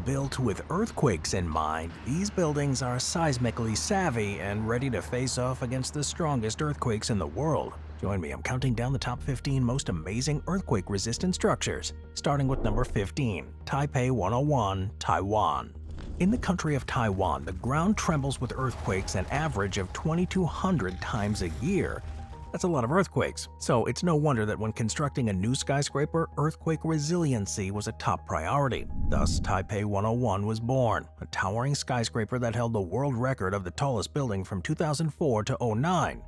Built with earthquakes in mind, these buildings are seismically savvy and ready to face off against the strongest earthquakes in the world. Join me, I'm counting down the top 15 most amazing earthquake-resistant structures, starting with number 15, Taipei 101, Taiwan. In the country of Taiwan, the ground trembles with earthquakes an average of 2,200 times a year. That's a lot of earthquakes, so it's no wonder that when constructing a new skyscraper, earthquake resiliency was a top priority. Thus, Taipei 101 was born, a towering skyscraper that held the world record of the tallest building from 2004 to '09.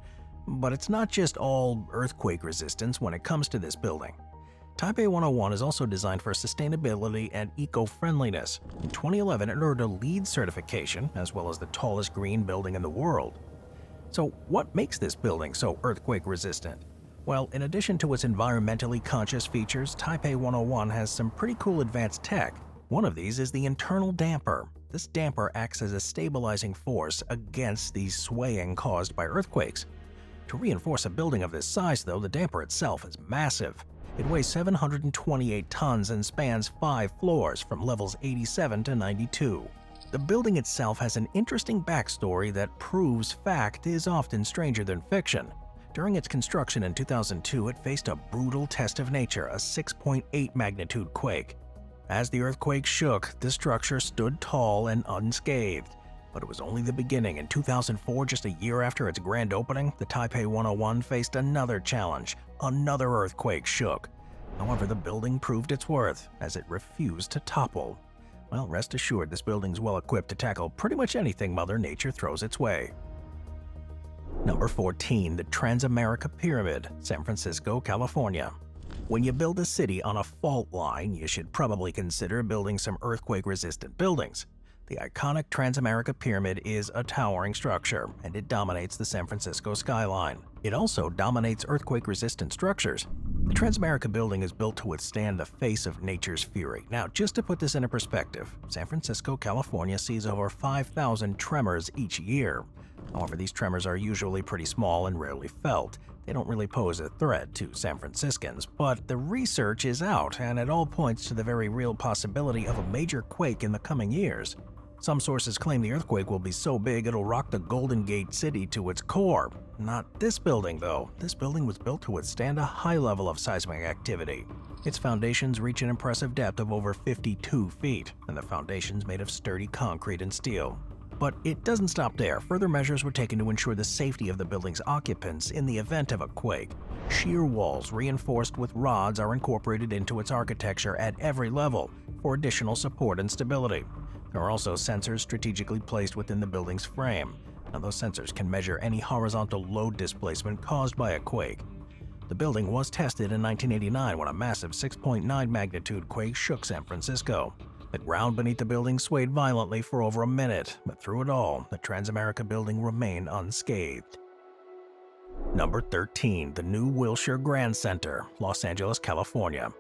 But it's not just all earthquake resistance when it comes to this building. Taipei 101 is also designed for sustainability and eco-friendliness. In 2011, it earned a LEED certification, as well as the tallest green building in the world. So what makes this building so earthquake resistant? Well, in addition to its environmentally conscious features, Taipei 101 has some pretty cool advanced tech. One of these is the internal damper. This damper acts as a stabilizing force against the swaying caused by earthquakes. To reinforce a building of this size, though, the damper itself is massive. It weighs 728 tons and spans 5 floors from levels 87 to 92. The building itself has an interesting backstory that proves fact is often stranger than fiction. During its construction in 2002, it faced a brutal test of nature, a 6.8 magnitude quake. As the earthquake shook, the structure stood tall and unscathed. But it was only the beginning. In 2004, just a year after its grand opening, the Taipei 101 faced another challenge. Another earthquake shook. However, the building proved its worth, as it refused to topple. Well, rest assured, this building's well equipped to tackle pretty much anything Mother Nature throws its way. Number 14, the Transamerica Pyramid, San Francisco, California. When you build a city on a fault line, you should probably consider building some earthquake-resistant buildings. The iconic Transamerica Pyramid is a towering structure, and it dominates the San Francisco skyline. It also dominates earthquake-resistant structures. The Transamerica building is built to withstand the face of nature's fury. Now, just to put this into perspective, San Francisco, California sees over 5,000 tremors each year. However, these tremors are usually pretty small and rarely felt. They don't really pose a threat to San Franciscans, but the research is out, and it all points to the very real possibility of a major quake in the coming years. Some sources claim the earthquake will be so big it'll rock the Golden Gate City to its core. Not this building, though. This building was built to withstand a high level of seismic activity. Its foundations reach an impressive depth of over 52 feet, and the foundation's made of sturdy concrete and steel. But it doesn't stop there. Further measures were taken to ensure the safety of the building's occupants in the event of a quake. Shear walls reinforced with rods are incorporated into its architecture at every level for additional support and stability. There are also sensors strategically placed within the building's frame. Now, those sensors can measure any horizontal load displacement caused by a quake. The building was tested in 1989 when a massive 6.9 magnitude quake shook San Francisco. The ground beneath the building swayed violently for over a minute, but through it all, the Transamerica building remained unscathed. Number 13, the new Wilshire Grand Center, Los Angeles, California.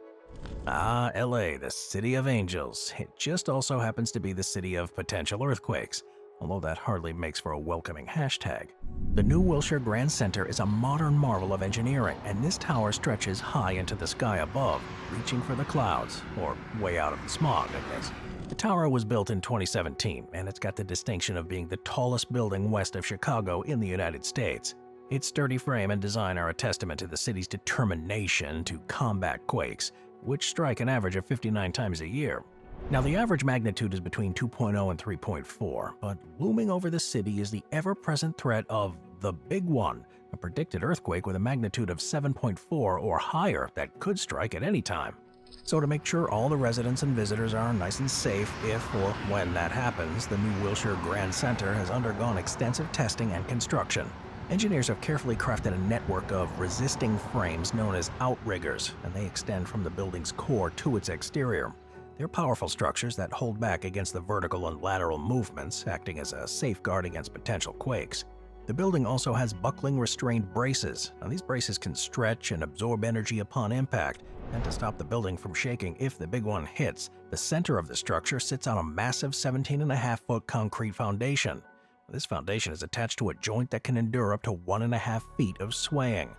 Ah, LA, the city of angels. It just also happens to be the city of potential earthquakes, although that hardly makes for a welcoming hashtag. The new Wilshire Grand Center is a modern marvel of engineering, and this tower stretches high into the sky above, reaching for the clouds, or way out of the smog, I guess. The tower was built in 2017, and it's got the distinction of being the tallest building west of Chicago in the United States. Its sturdy frame and design are a testament to the city's determination to combat quakes, which strike an average of 59 times a year. Now, the average magnitude is between 2.0 and 3.4, but looming over the city is the ever-present threat of the big one, a predicted earthquake with a magnitude of 7.4 or higher that could strike at any time. So to make sure all the residents and visitors are nice and safe if or when that happens, the new Wilshire Grand Center has undergone extensive testing and construction. Engineers have carefully crafted a network of resisting frames known as outriggers, and they extend from the building's core to its exterior. They're powerful structures that hold back against the vertical and lateral movements, acting as a safeguard against potential quakes. The building also has buckling restrained braces. Now, these braces can stretch and absorb energy upon impact, and to stop the building from shaking if the big one hits, the center of the structure sits on a massive 17.5-foot concrete foundation. This foundation is attached to a joint that can endure up to 1.5 feet of swaying.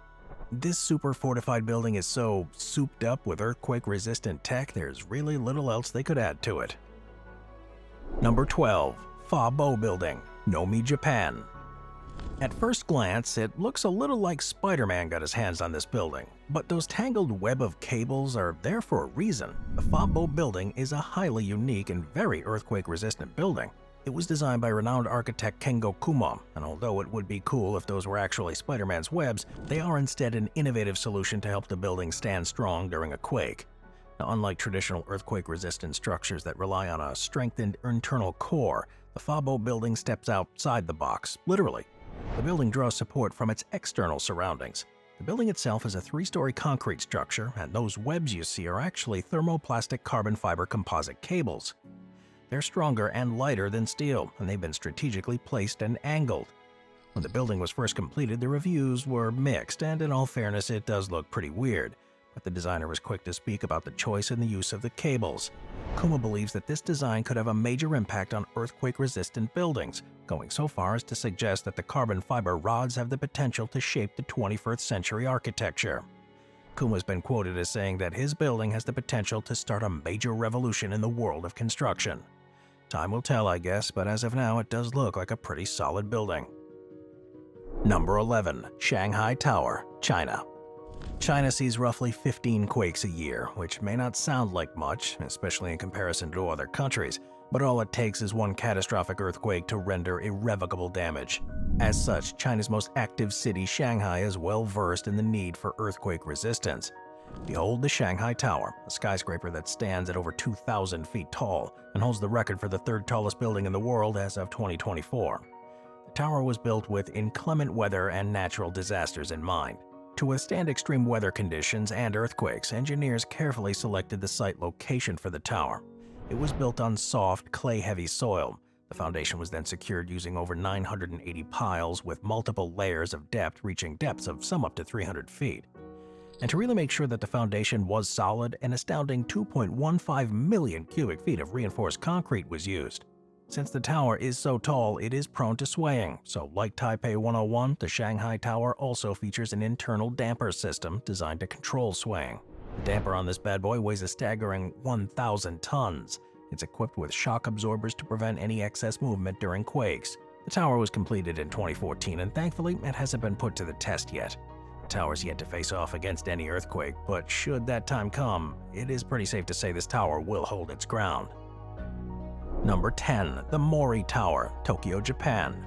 This super fortified building is so souped up with earthquake-resistant tech, there's really little else they could add to it. Number 12. Fa Bo Building, Nomi, Japan. At first glance, it looks a little like Spider-Man got his hands on this building, but those tangled web of cables are there for a reason. The Fa Bo Building is a highly unique and very earthquake-resistant building. It was designed by renowned architect Kengo Kuma, and although it would be cool if those were actually Spider-Man's webs, they are instead an innovative solution to help the building stand strong during a quake. Now, unlike traditional earthquake-resistant structures that rely on a strengthened internal core, the Fa Bo Building steps outside the box, literally. The building draws support from its external surroundings. The building itself is a 3-story concrete structure, and those webs you see are actually thermoplastic carbon fiber composite cables. They're stronger and lighter than steel, and they've been strategically placed and angled. When the building was first completed, the reviews were mixed, and in all fairness, it does look pretty weird. But the designer was quick to speak about the choice and the use of the cables. Kuma believes that this design could have a major impact on earthquake-resistant buildings, going so far as to suggest that the carbon fiber rods have the potential to shape the 21st century architecture. Kuma's been quoted as saying that his building has the potential to start a major revolution in the world of construction. Time will tell, I guess, but as of now, it does look like a pretty solid building. Number 11. Shanghai Tower, China. China sees roughly 15 quakes a year, which may not sound like much, especially in comparison to other countries, but all it takes is one catastrophic earthquake to render irrevocable damage. As such, China's most active city, Shanghai, is well versed in the need for earthquake resistance. Behold the Shanghai Tower, a skyscraper that stands at over 2,000 feet tall and holds the record for the 3rd tallest building in the world as of 2024. The tower was built with inclement weather and natural disasters in mind. To withstand extreme weather conditions and earthquakes, engineers carefully selected the site location for the tower. It was built on soft, clay-heavy soil. The foundation was then secured using over 980 piles with multiple layers of depth reaching depths of some up to 300 feet. And to really make sure that the foundation was solid, an astounding 2.15 million cubic feet of reinforced concrete was used. Since the tower is so tall, it is prone to swaying, so like Taipei 101, the Shanghai Tower also features an internal damper system designed to control swaying. The damper on this bad boy weighs a staggering 1,000 tons. It's equipped with shock absorbers to prevent any excess movement during quakes. The tower was completed in 2014, and thankfully, it hasn't been put to the test yet. The tower's yet to face off against any earthquake, but should that time come, it is pretty safe to say this tower will hold its ground. Number 10. The Mori Tower, Tokyo, Japan.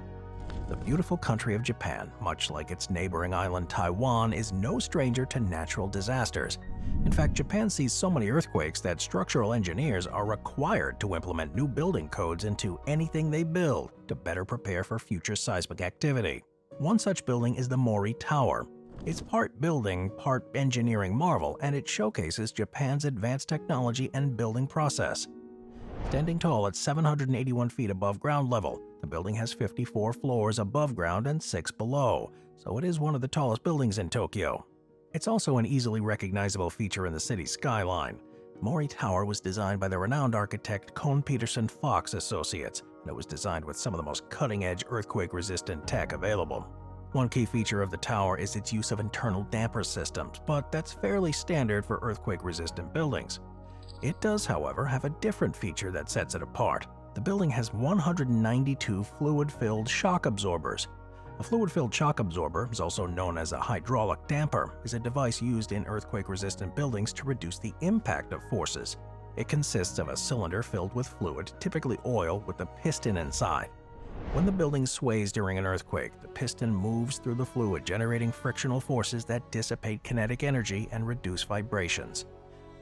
The beautiful country of Japan, much like its neighboring island Taiwan, is no stranger to natural disasters. In fact, Japan sees so many earthquakes that structural engineers are required to implement new building codes into anything they build to better prepare for future seismic activity. One such building is the Mori Tower. It's part building, part engineering marvel, and it showcases Japan's advanced technology and building process. Standing tall at 781 feet above ground level, the building has 54 floors above ground and 6 below, so it is one of the tallest buildings in Tokyo. It's also an easily recognizable feature in the city's skyline. The Mori Tower was designed by the renowned architect Kohn Pedersen Fox Associates, and it was designed with some of the most cutting-edge earthquake-resistant tech available. One key feature of the tower is its use of internal damper systems, but that's fairly standard for earthquake-resistant buildings. It does, however, have a different feature that sets it apart. The building has 192 fluid-filled shock absorbers. A fluid-filled shock absorber, is also known as a hydraulic damper, is a device used in earthquake-resistant buildings to reduce the impact of forces. It consists of a cylinder filled with fluid, typically oil, with a piston inside. When the building sways during an earthquake, the piston moves through the fluid, generating frictional forces that dissipate kinetic energy and reduce vibrations.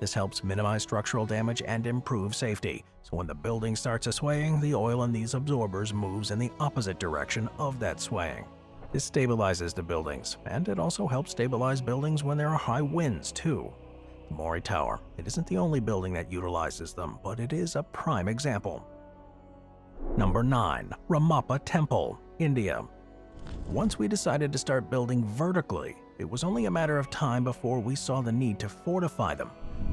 This helps minimize structural damage and improve safety, so when the building starts swaying, the oil in these absorbers moves in the opposite direction of that swaying. This stabilizes the buildings, and it also helps stabilize buildings when there are high winds, too. The Mori Tower, it isn't the only building that utilizes them, but it is a prime example. Number 9. Ramappa Temple, India. Once we decided to start building vertically, it was only a matter of time before we saw the need to fortify them.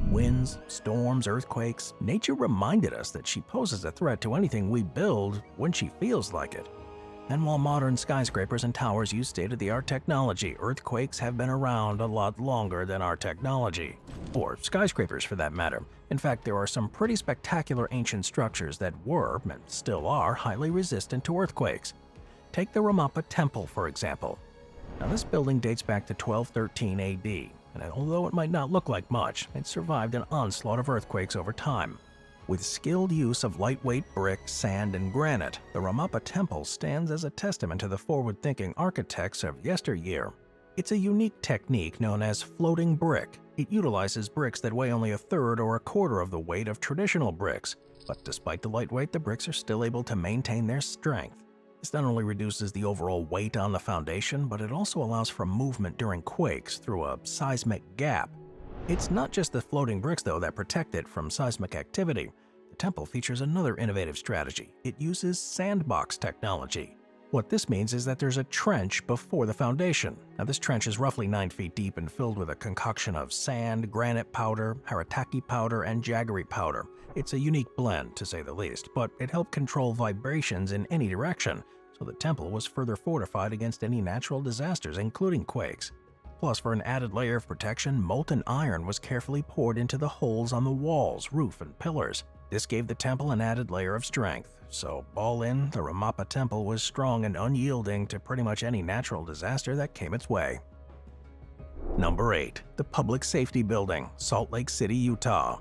Winds, storms, earthquakes, nature reminded us that she poses a threat to anything we build when she feels like it. And while modern skyscrapers and towers use state-of-the-art technology, earthquakes have been around a lot longer than our technology. Or skyscrapers, for that matter. In fact, there are some pretty spectacular ancient structures that were, and still are, highly resistant to earthquakes. Take the Ramappa Temple, for example. Now, this building dates back to 1213 AD, and although it might not look like much, it survived an onslaught of earthquakes over time. With skilled use of lightweight brick, sand, and granite, the Ramappa Temple stands as a testament to the forward-thinking architects of yesteryear. It's a unique technique known as floating brick. It utilizes bricks that weigh only a third or a quarter of the weight of traditional bricks, but despite the lightweight, the bricks are still able to maintain their strength. This not only reduces the overall weight on the foundation, but it also allows for movement during quakes through a seismic gap. It's not just the floating bricks, though, that protect it from seismic activity. The temple features another innovative strategy. It uses sandbox technology. What this means is that there's a trench before the foundation. Now, this trench is roughly 9 feet deep and filled with a concoction of sand, granite powder, haritaki powder, and jaggery powder. It's a unique blend, to say the least, but it helped control vibrations in any direction, so the temple was further fortified against any natural disasters, including quakes. Plus, for an added layer of protection, molten iron was carefully poured into the holes on the walls, roof, and pillars. This gave the temple an added layer of strength. So, all in, the Ramappa Temple was strong and unyielding to pretty much any natural disaster that came its way. Number 8. The Public Safety Building, Salt Lake City, Utah.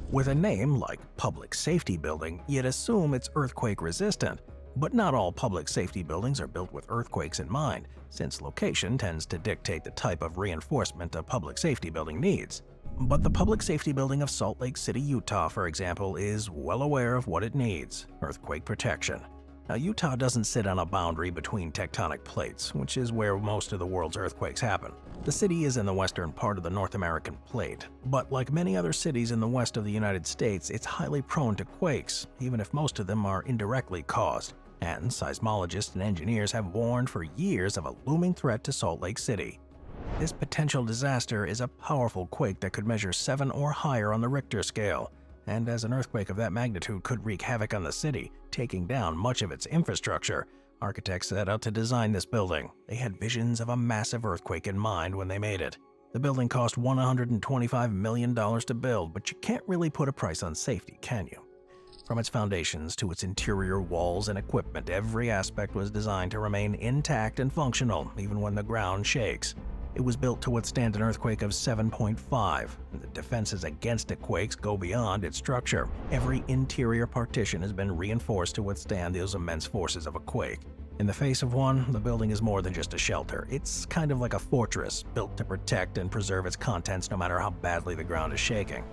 With a name like Public Safety Building, you'd assume it's earthquake resistant. But not all public safety buildings are built with earthquakes in mind, since location tends to dictate the type of reinforcement a public safety building needs. But the Public Safety Building of Salt Lake City, Utah, for example, is well aware of what it needs: earthquake protection. Now, Utah doesn't sit on a boundary between tectonic plates, which is where most of the world's earthquakes happen. The city is in the western part of the North American plate, but like many other cities in the west of the United States, it's highly prone to quakes, even if most of them are indirectly caused. And seismologists and engineers have warned for years of a looming threat to Salt Lake City. This potential disaster is a powerful quake that could measure 7 or higher on the Richter scale, and as an earthquake of that magnitude could wreak havoc on the city, taking down much of its infrastructure, architects set out to design this building. They had visions of a massive earthquake in mind when they made it. The building cost $125 million to build, but you can't really put a price on safety, can you? From its foundations to its interior walls and equipment, every aspect was designed to remain intact and functional, even when the ground shakes. It was built to withstand an earthquake of 7.5, and the defenses against the quakes go beyond its structure. Every interior partition has been reinforced to withstand those immense forces of a quake. In the face of one, the building is more than just a shelter. It's kind of like a fortress, built to protect and preserve its contents no matter how badly the ground is shaking.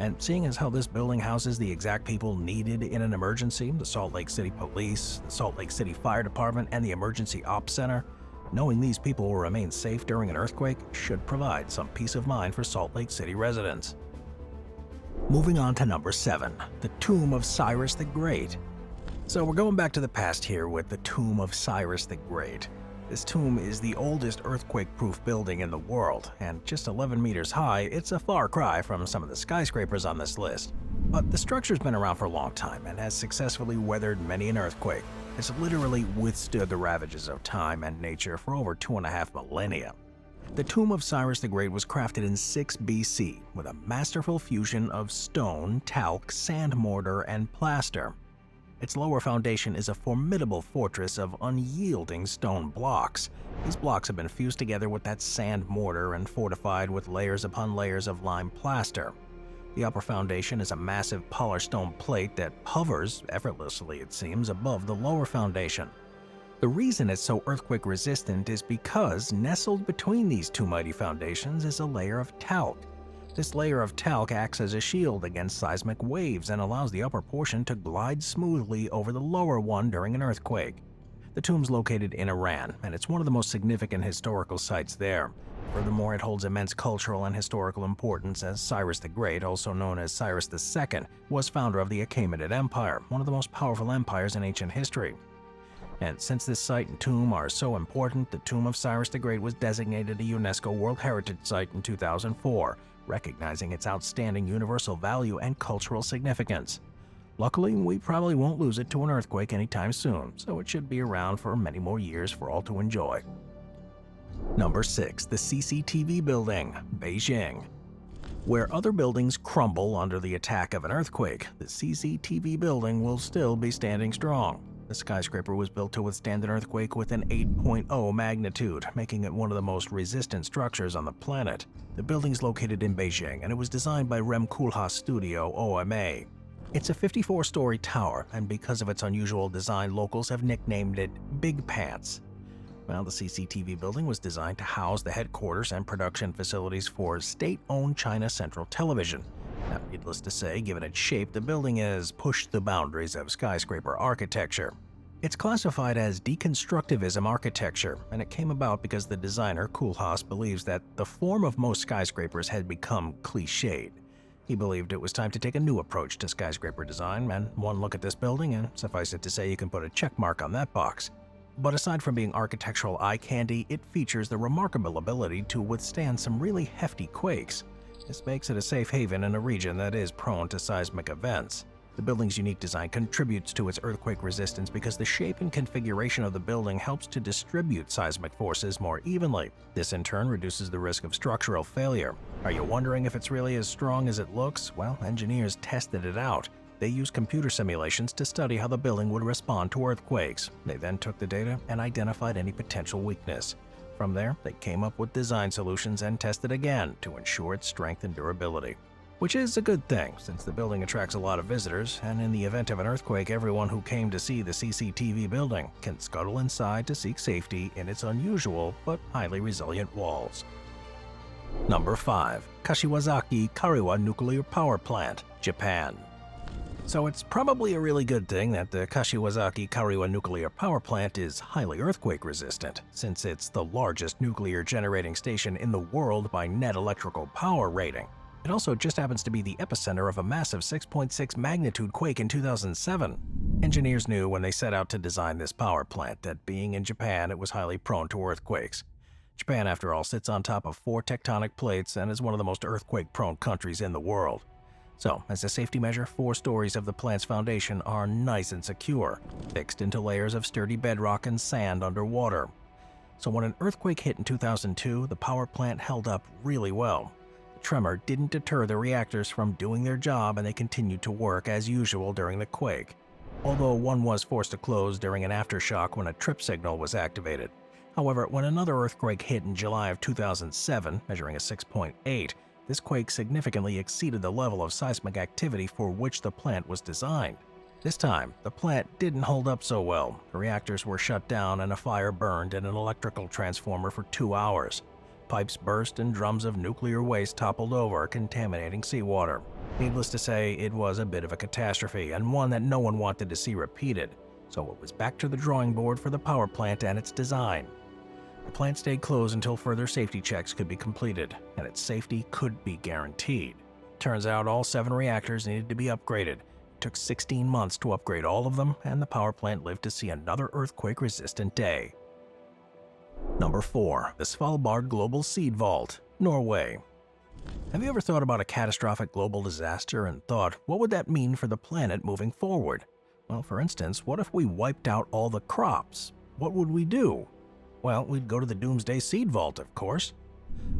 And seeing as how this building houses the exact people needed in an emergency, the Salt Lake City Police, the Salt Lake City Fire Department, and the Emergency Ops Center, knowing these people will remain safe during an earthquake should provide some peace of mind for Salt Lake City residents. Moving on to number 7, the Tomb of Cyrus the Great. So we're going back to the past here with the Tomb of Cyrus the Great. This tomb is the oldest earthquake-proof building in the world, and just 11 meters high, it's a far cry from some of the skyscrapers on this list. But the structure's been around for a long time and has successfully weathered many an earthquake. It's literally withstood the ravages of time and nature for over 2.5 millennia. The Tomb of Cyrus the Great was crafted in 6 BC with a masterful fusion of stone, talc, sand mortar, and plaster. Its lower foundation is a formidable fortress of unyielding stone blocks. These blocks have been fused together with that sand mortar and fortified with layers upon layers of lime plaster. The upper foundation is a massive polished stone plate that hovers, effortlessly it seems, above the lower foundation. The reason it's so earthquake resistant is because nestled between these two mighty foundations is a layer of talc. This layer of talc acts as a shield against seismic waves and allows the upper portion to glide smoothly over the lower one during an earthquake. The tomb's located in Iran, and it's one of the most significant historical sites there. Furthermore, it holds immense cultural and historical importance, as Cyrus the Great, also known as Cyrus II, was founder of the Achaemenid Empire, one of the most powerful empires in ancient history. And since this site and tomb are so important, the Tomb of Cyrus the Great was designated a UNESCO World Heritage Site in 2004, recognizing its outstanding universal value and cultural significance. Luckily, we probably won't lose it to an earthquake anytime soon, so it should be around for many more years for all to enjoy. Number 6. The CCTV Building, Beijing. Where other buildings crumble under the attack of an earthquake, the CCTV building will still be standing strong. The skyscraper was built to withstand an earthquake with an 8.0 magnitude, making it one of the most resistant structures on the planet. The building is located in Beijing, and it was designed by Rem Koolhaas Studio OMA. It's a 54-story tower, and because of its unusual design, locals have nicknamed it Big Pants. Well, the CCTV building was designed to house the headquarters and production facilities for state-owned China Central Television. Now, needless to say, given its shape, the building has pushed the boundaries of skyscraper architecture. It's classified as deconstructivism architecture, and it came about because the designer, Koolhaas, believes that the form of most skyscrapers had become cliched. He believed it was time to take a new approach to skyscraper design, and one look at this building, and suffice it to say you can put a check mark on that box. But aside from being architectural eye candy, it features the remarkable ability to withstand some really hefty quakes. This makes it a safe haven in a region that is prone to seismic events. The building's unique design contributes to its earthquake resistance because the shape and configuration of the building helps to distribute seismic forces more evenly. This in turn reduces the risk of structural failure. Are you wondering if it's really as strong as it looks? Well, engineers tested it out. They used computer simulations to study how the building would respond to earthquakes. They then took the data and identified any potential weakness. From there, they came up with design solutions and tested again to ensure its strength and durability. Which is a good thing, since the building attracts a lot of visitors, and in the event of an earthquake, everyone who came to see the CCTV building can scuttle inside to seek safety in its unusual but highly resilient walls. Number 5. Kashiwazaki Kariwa Nuclear Power Plant, Japan. So it's probably a really good thing that the Kashiwazaki Kariwa Nuclear Power Plant is highly earthquake resistant, since it's the largest nuclear generating station in the world by net electrical power rating. It also just happens to be the epicenter of a massive 6.6 magnitude quake in 2007. Engineers knew when they set out to design this power plant that being in Japan, it was highly prone to earthquakes. Japan, after all, sits on top of 4 tectonic plates and is one of the most earthquake-prone countries in the world. So, as a safety measure, 4 stories of the plant's foundation are nice and secure, fixed into layers of sturdy bedrock and sand underwater. So when an earthquake hit in 2002, the power plant held up really well. The tremor didn't deter the reactors from doing their job, and they continued to work as usual during the quake, although one was forced to close during an aftershock when a trip signal was activated. However, when another earthquake hit in July of 2007, measuring a 6.8, this quake significantly exceeded the level of seismic activity for which the plant was designed. This time, the plant didn't hold up so well. The reactors were shut down and a fire burned in an electrical transformer for 2 hours. Pipes burst and drums of nuclear waste toppled over, contaminating seawater. Needless to say, it was a bit of a catastrophe and one that no one wanted to see repeated. So it was back to the drawing board for the power plant and its design. The plant stayed closed until further safety checks could be completed, and its safety could be guaranteed. Turns out all 7 reactors needed to be upgraded. It took 16 months to upgrade all of them, and the power plant lived to see another earthquake-resistant day. Number 4. The Svalbard Global Seed Vault, Norway. Have you ever thought about a catastrophic global disaster and thought, what would that mean for the planet moving forward? Well, for instance, what if we wiped out all the crops? What would we do? Well, we'd go to the Doomsday Seed Vault, of course.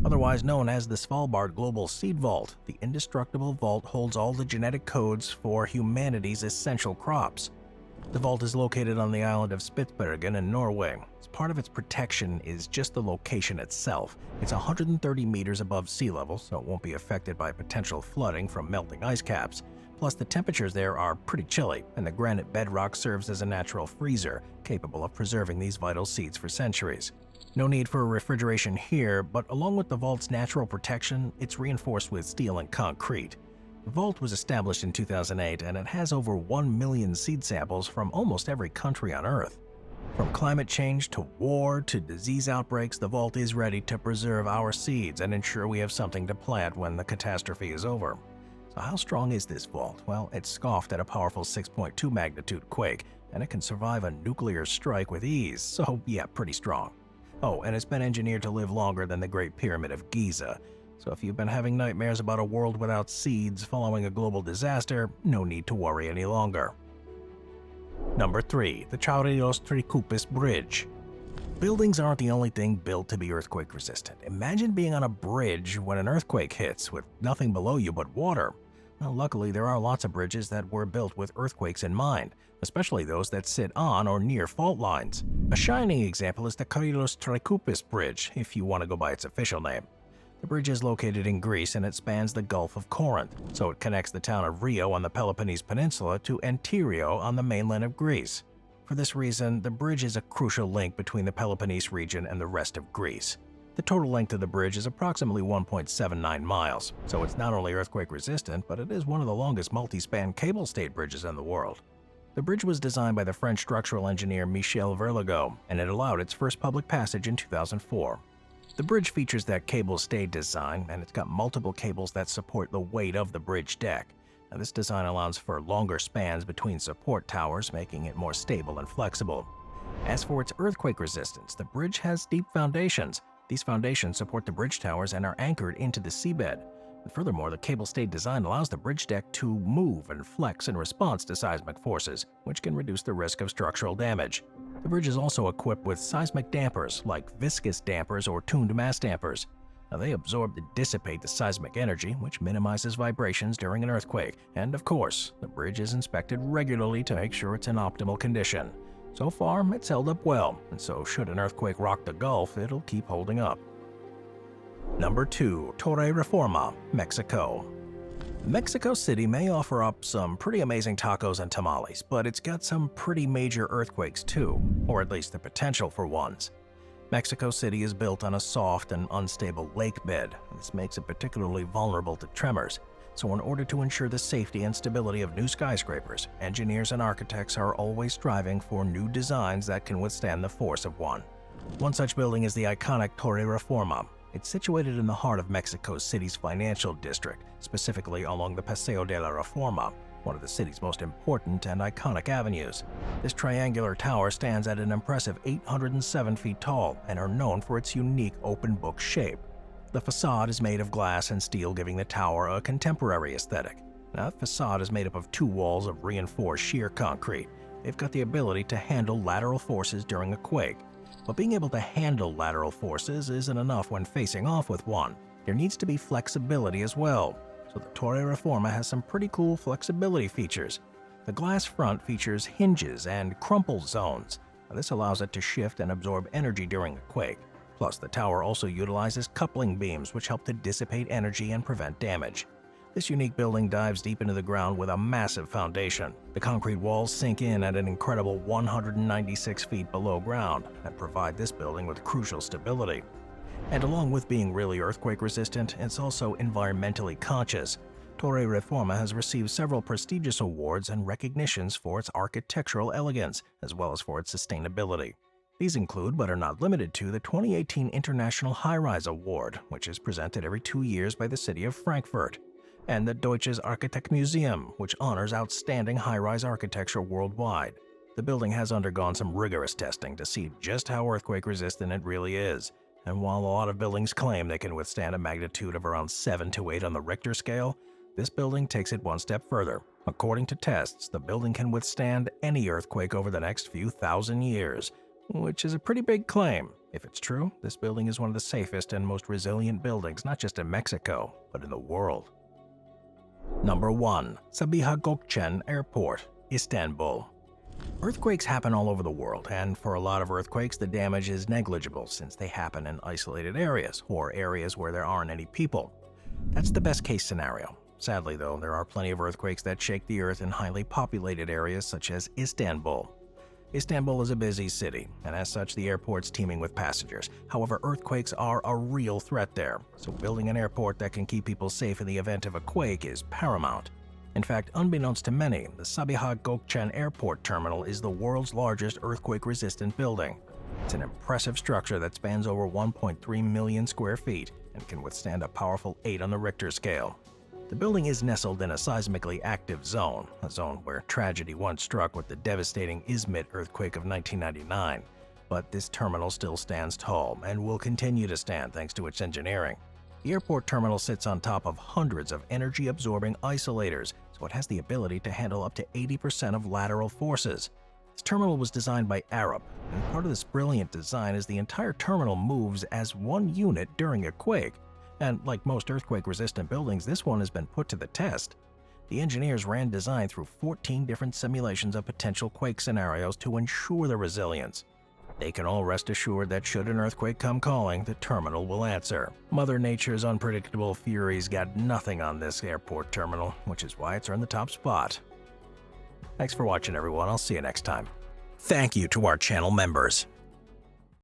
Otherwise known as the Svalbard Global Seed Vault, the indestructible vault holds all the genetic codes for humanity's essential crops. The vault is located on the island of Spitsbergen in Norway. As part of its protection is just the location itself. It's 130 meters above sea level, so it won't be affected by potential flooding from melting ice caps. Plus, the temperatures there are pretty chilly, and the granite bedrock serves as a natural freezer, capable of preserving these vital seeds for centuries. No need for refrigeration here, but along with the vault's natural protection, it's reinforced with steel and concrete. The vault was established in 2008, and it has over 1 million seed samples from almost every country on Earth. From climate change to war to disease outbreaks, the vault is ready to preserve our seeds and ensure we have something to plant when the catastrophe is over. So how strong is this vault? Well, it's scoffed at a powerful 6.2 magnitude quake, and it can survive a nuclear strike with ease, so yeah, pretty strong. Oh, and it's been engineered to live longer than the Great Pyramid of Giza. So if you've been having nightmares about a world without seeds following a global disaster, no need to worry any longer. Number 3. The Rio-Antirrio Bridge. Buildings aren't the only thing built to be earthquake resistant. Imagine being on a bridge when an earthquake hits with nothing below you but water. Well, luckily, there are lots of bridges that were built with earthquakes in mind, especially those that sit on or near fault lines. A shining example is the Rio-Antirrio Bridge, if you want to go by its official name. The bridge is located in Greece and it spans the Gulf of Corinth, so it connects the town of Rio on the Peloponnese Peninsula to Antirrio on the mainland of Greece. For this reason, the bridge is a crucial link between the Peloponnese region and the rest of Greece. The total length of the bridge is approximately 1.79 miles, so it's not only earthquake resistant, but it is one of the longest multi-span cable-stayed bridges in the world. The bridge was designed by the French structural engineer Michel Verlago, and it allowed its first public passage in 2004. The bridge features that cable-stayed design, and it's got multiple cables that support the weight of the bridge deck. Now, this design allows for longer spans between support towers, making it more stable and flexible. As for its earthquake resistance, the bridge has deep foundations. These foundations support the bridge towers and are anchored into the seabed. And furthermore, the cable-stayed design allows the bridge deck to move and flex in response to seismic forces, which can reduce the risk of structural damage. The bridge is also equipped with seismic dampers, like viscous dampers or tuned mass dampers. Now, they absorb and dissipate the seismic energy, which minimizes vibrations during an earthquake. And of course, the bridge is inspected regularly to make sure it's in optimal condition. So far, it's held up well, and so should an earthquake rock the Gulf, it'll keep holding up. Number 2. Torre Reforma, Mexico. Mexico City may offer up some pretty amazing tacos and tamales, but it's got some pretty major earthquakes too, or at least the potential for ones. Mexico City is built on a soft and unstable lake bed. This makes it particularly vulnerable to tremors. So in order to ensure the safety and stability of new skyscrapers, engineers and architects are always striving for new designs that can withstand the force of one. One such building is the iconic Torre Reforma. It's situated in the heart of Mexico City's financial district, specifically along the Paseo de la Reforma, one of the city's most important and iconic avenues. This triangular tower stands at an impressive 807 feet tall and are known for its unique open-book shape. The facade is made of glass and steel, giving the tower a contemporary aesthetic. Now, the facade is made up of 2 walls of reinforced sheer concrete. They've got the ability to handle lateral forces during a quake. But being able to handle lateral forces isn't enough when facing off with one. There needs to be flexibility as well. So the Torre Reforma has some pretty cool flexibility features. The glass front features hinges and crumple zones. Now, this allows it to shift and absorb energy during a quake. Plus, the tower also utilizes coupling beams, which help to dissipate energy and prevent damage. This unique building dives deep into the ground with a massive foundation. The concrete walls sink in at an incredible 196 feet below ground and provide this building with crucial stability. And along with being really earthquake resistant, it's also environmentally conscious. Torre Reforma has received several prestigious awards and recognitions for its architectural elegance, as well as for its sustainability. These include, but are not limited to, the 2018 International High-Rise Award, which is presented every 2 years by the city of Frankfurt, and the Deutsches Architektmuseum, which honors outstanding high-rise architecture worldwide. The building has undergone some rigorous testing to see just how earthquake-resistant it really is. And while a lot of buildings claim they can withstand a magnitude of around 7 to 8 on the Richter scale, this building takes it one step further. According to tests, the building can withstand any earthquake over the next few thousand years, which is a pretty big claim. If it's true, this building is one of the safest and most resilient buildings, not just in Mexico, but in the world. Number 1. Sabiha Gökçen Airport, Istanbul. Earthquakes happen all over the world, and for a lot of earthquakes, the damage is negligible since they happen in isolated areas, or areas where there aren't any people. That's the best-case scenario. Sadly, though, there are plenty of earthquakes that shake the earth in highly populated areas such as Istanbul. Istanbul is a busy city, and as such, the airport's teeming with passengers. However, earthquakes are a real threat there, so building an airport that can keep people safe in the event of a quake is paramount. In fact, unbeknownst to many, the Sabiha Gökçen Airport Terminal is the world's largest earthquake-resistant building. It's an impressive structure that spans over 1.3 million square feet and can withstand a powerful 8 on the Richter scale. The building is nestled in a seismically active zone, a zone where tragedy once struck with the devastating Izmit earthquake of 1999. But this terminal still stands tall and will continue to stand thanks to its engineering. The airport terminal sits on top of hundreds of energy-absorbing isolators, so it has the ability to handle up to 80% of lateral forces. This terminal was designed by Arup, and part of this brilliant design is the entire terminal moves as one unit during a quake. And like most earthquake-resistant buildings, this one has been put to the test. The engineers ran design through 14 different simulations of potential quake scenarios to ensure the resilience. They can all rest assured that should an earthquake come calling, the terminal will answer. Mother Nature's unpredictable furies got nothing on this airport terminal, which is why it's earned the top spot. Thanks for watching, everyone. I'll see you next time. Thank you to our channel members.